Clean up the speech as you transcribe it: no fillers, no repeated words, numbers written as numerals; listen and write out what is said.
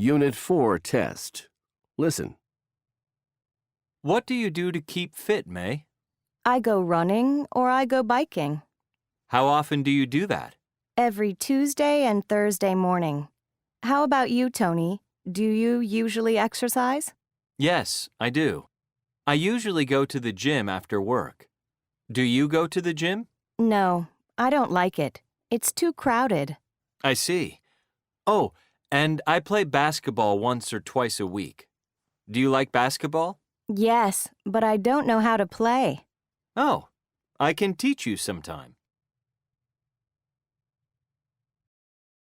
Unit 4 test. Listen. What do you do to keep fit, May? I go running or I go biking. How often do you do that? Every Tuesday and Thursday morning. How about you, Tony? Do you usually exercise? Yes, I do. I usually go to the gym after work. Do you go to the gym? No, I don't like it. It's too crowded. I see. Oh, and I play basketball once or twice a week. Do you like basketball? Yes, but I don't know how to play. Oh, I can teach you sometime.